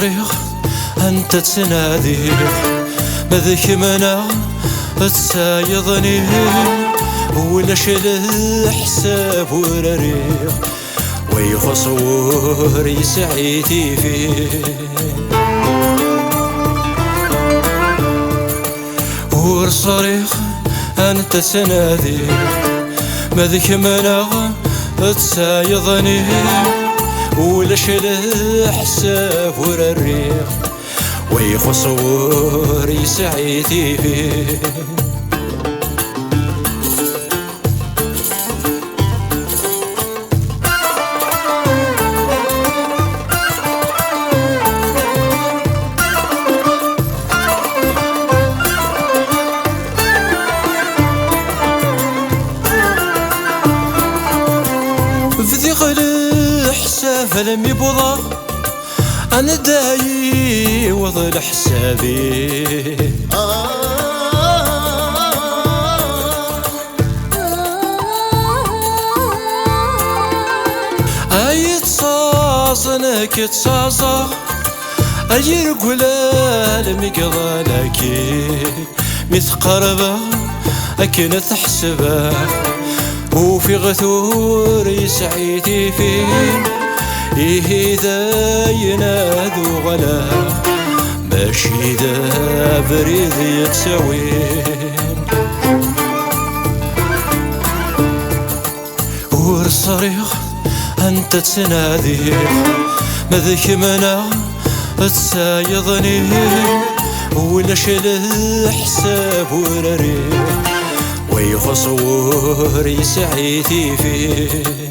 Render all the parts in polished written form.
والصريخ أنت تنادي مذك منا تسايضني ولا شل حساب ورريخ ويخصور يسعيتي فيه والصريخ أنت تنادي مذك منا تسايضني ولا شل حساب ورريخ ويخصور يسعيتي فيه فلم يبضى أنا داي وضل حسابي أي تصاصنك تصاصا أجير قلال مقضالكي مثقربة أكن تحسبه وفي غثور يسعيتي فيه إيه ذا ينادو غلا ماشي ذا بريد يتساوين والصريخ أنت تنادي مذك منا تسايضني ولا شل حساب ورريخ ويخصور يسعيتي فيه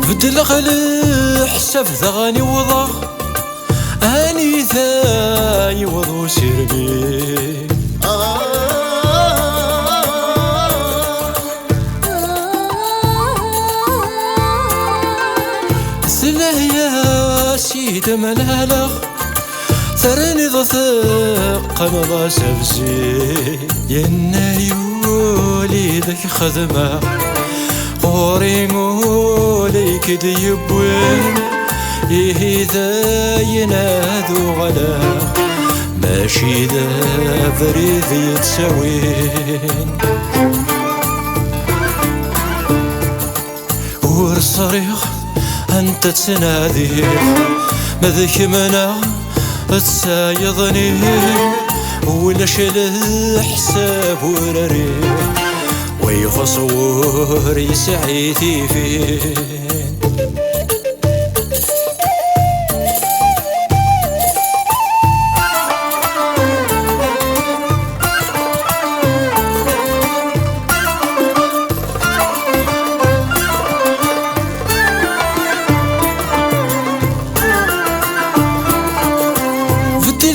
بدل خلي حساب ثغاني وضع أني ذاي وضو سربي سله يا سيد ملاله ثرني ضثق مضى سبزي ينايولي ذك خدمة قوريمولي كدي يبوين إيه ذا ينادو غلا ماشي ذا بريد يتساوين والصريخ أنت تنادي مذك منا تسايضني ولا شل حساب ورريخ ويخصور يسعيتي فيه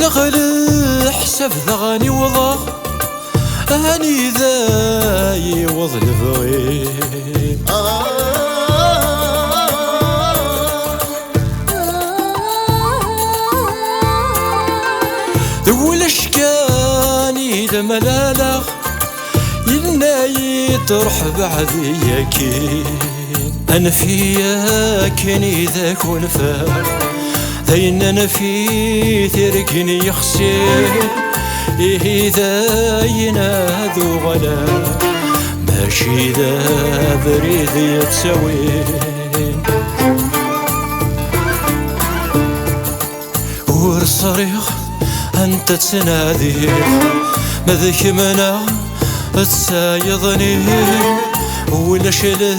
غل حساب ثغاني وضع أني ذاي وضل بغي ذول اشكاني دملالا يناي تروح بعدي يكين أنا فياكني ذاك ونفاق ذين أنا في تركني يخسر إيه ذا ينادو غلا ماشي ذا بريد يتساوين والصريخ أنت تنادي مذك منا تسايضني ولا شل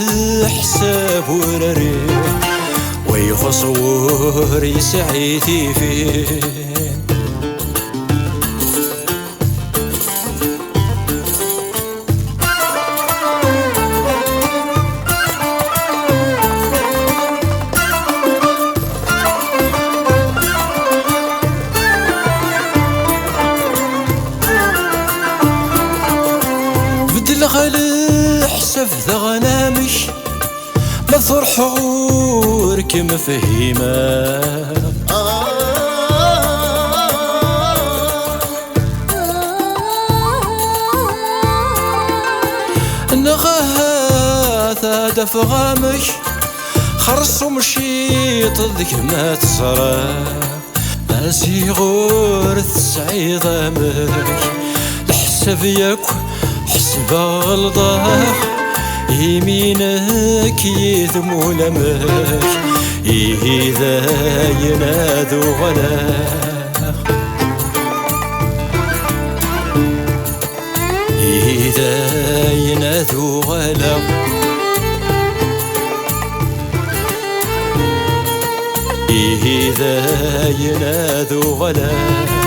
حساب ورريخ ويخصور يسعيتي فيه بدل خلي حساب ذا غنامش فرح غورك مفهمة نغاث هدف غامك خرص ومشيط ذك ما تصرى مازي غور تسعيد امك الحساب ياك حسب غلطاك يمينك يثمو لمك إذا ينادو غلاك إذا ينادو غلاك إذا ينادو غلاك